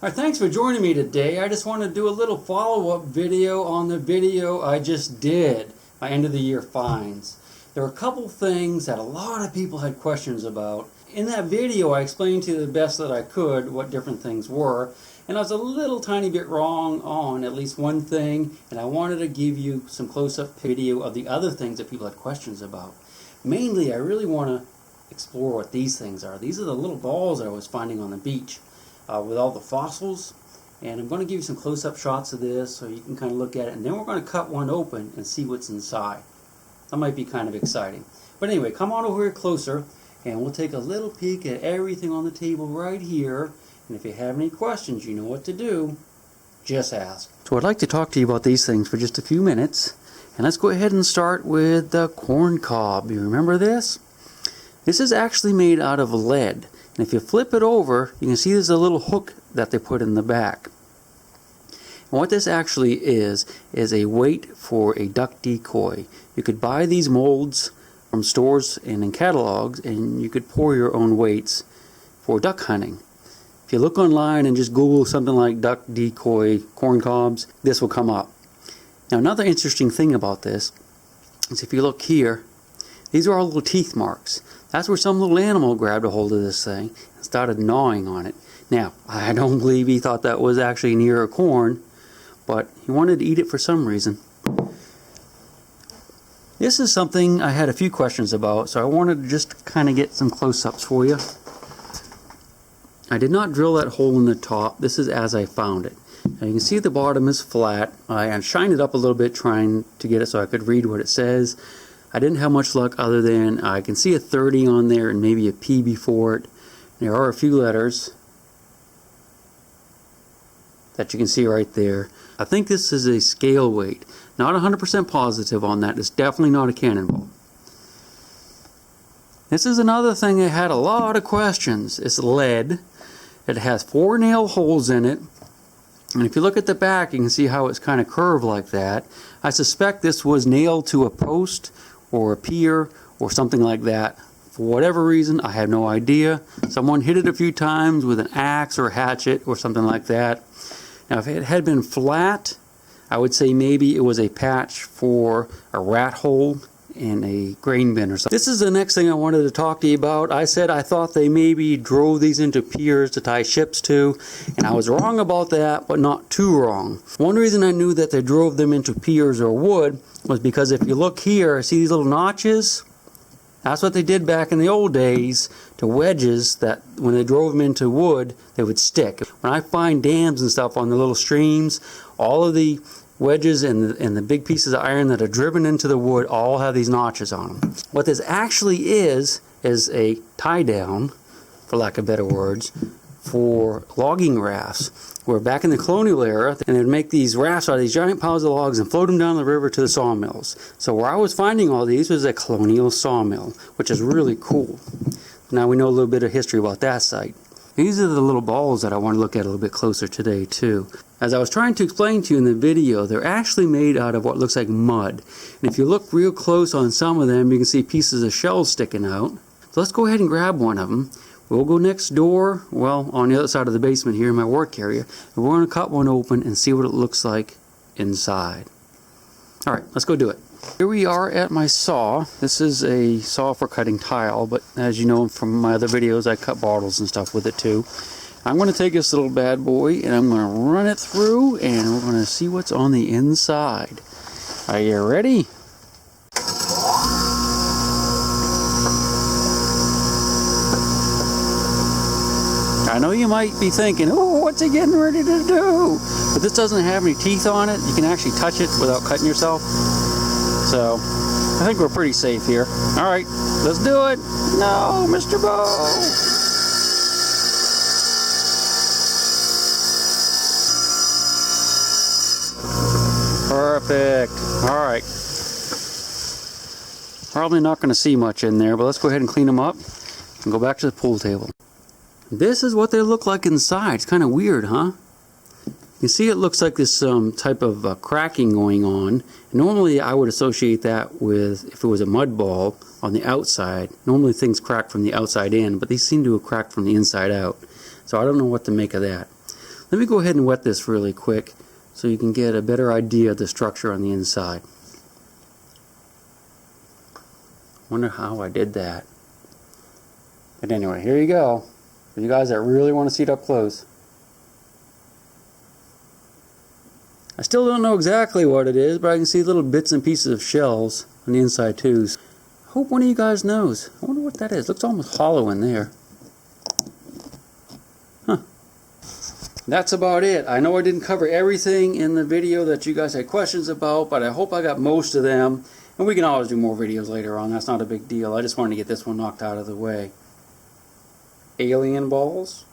Alright, thanks for joining me today. I just want to do a little follow-up video on the video I just did, my end of the year finds. There were a couple things that a lot of people had questions about. In that video I explained to you the best that I could what different things were, and I was a little tiny bit wrong on at least one thing, and I wanted to give you some close-up video of the other things that people had questions about. Mainly I really want to explore what these things are. These are the little balls I was finding on the beach. With all the fossils, and I'm going to give you some close-up shots of this so you can kind of look at it, and then we're going to cut one open and see what's inside. That might be kind of exciting. But anyway, come on over here closer and we'll take a little peek at everything on the table right here, and if you have any questions, you know what to do. Just ask. So I'd like to talk to you about these things for just a few minutes, and let's go ahead and start with the corn cob. You remember this? This is actually made out of lead. And if you flip it over, you can see there's a little hook that they put in the back. And what this actually is a weight for a duck decoy. You could buy these molds from stores and in catalogs, and you could pour your own weights for duck hunting. If you look online and just Google something like duck decoy corn cobs, this will come up. Now another interesting thing about this is if you look here, these are all little teeth marks. That's where some little animal grabbed a hold of this thing and started gnawing on it. Now, I don't believe he thought that was actually an ear of corn, but he wanted to eat it for some reason. This is something I had a few questions about, so I wanted to just kind of get some close-ups for you. I did not drill that hole in the top. This is as I found it. Now you can see the bottom is flat. I shined it up a little bit trying to get it so I could read what it says. I didn't have much luck other than I can see a 30 on there and maybe a P before it. There are a few letters that you can see right there. I think this is a scale weight. Not 100% positive on that. It's definitely not a cannonball. This is another thing that had a lot of questions. It's lead. It has 4 nail holes in it. And if you look at the back, you can see how it's kind of curved like that. I suspect this was nailed to a post or a pier or something like that. For whatever reason, I have no idea. Someone hit it a few times with an axe or a hatchet or something like that. Now if it had been flat, I would say maybe it was a patch for a rat hole in a grain bin or something. This is the next thing I wanted to talk to you about. I said I thought they maybe drove these into piers to tie ships to, and I was wrong about that, but not too wrong. One reason I knew that they drove them into piers or wood was because if you look here, see these little notches? That's what they did back in the old days to wedges that when they drove them into wood, they would stick. When I find dams and stuff on the little streams, all of the wedges and the big pieces of iron that are driven into the wood all have these notches on them. What this actually is a tie down, for lack of better words, for logging rafts. Where back in the colonial era, and they'd make these rafts out of these giant piles of logs and float them down the river to the sawmills. So where I was finding all these was a colonial sawmill, which is really cool. Now we know a little bit of history about that site. These are the little balls that I want to look at a little bit closer today too. As I was trying to explain to you in the video, they're actually made out of what looks like mud. And if you look real close on some of them, you can see pieces of shells sticking out. So let's go ahead and grab one of them. We'll go next door, well, on the other side of the basement here in my work area, and we're going to cut one open and see what it looks like inside. Alright, let's go do it. Here we are at my saw. This is a saw for cutting tile, but as you know from my other videos, I cut bottles and stuff with it too. I'm going to take this little bad boy and I'm going to run it through and we're going to see what's on the inside. Are you ready? I know you might be thinking, oh, what's he getting ready to do? But this doesn't have any teeth on it. You can actually touch it without cutting yourself. So, I think we're pretty safe here. Alright, let's do it. No, Mr. Bow. Perfect. Alright. Probably not going to see much in there, but let's go ahead and clean them up and go back to the pool table. This is what they look like inside. It's kind of weird, huh? You see it looks like this type of cracking going on. Normally I would associate that with if it was a mud ball on the outside. Normally things crack from the outside in, but these seem to have cracked from the inside out. So I don't know what to make of that. Let me go ahead and wet this really quick so you can get a better idea of the structure on the inside. Wonder how I did that. But anyway, here you go. For you guys that really want to see it up close. I still don't know exactly what it is, but I can see little bits and pieces of shells on the inside too. I hope one of you guys knows. I wonder what that is. Looks almost hollow in there. Huh. That's about it. I know I didn't cover everything in the video that you guys had questions about, but I hope I got most of them. And we can always do more videos later on. That's not a big deal. I just wanted to get this one knocked out of the way. Alien balls?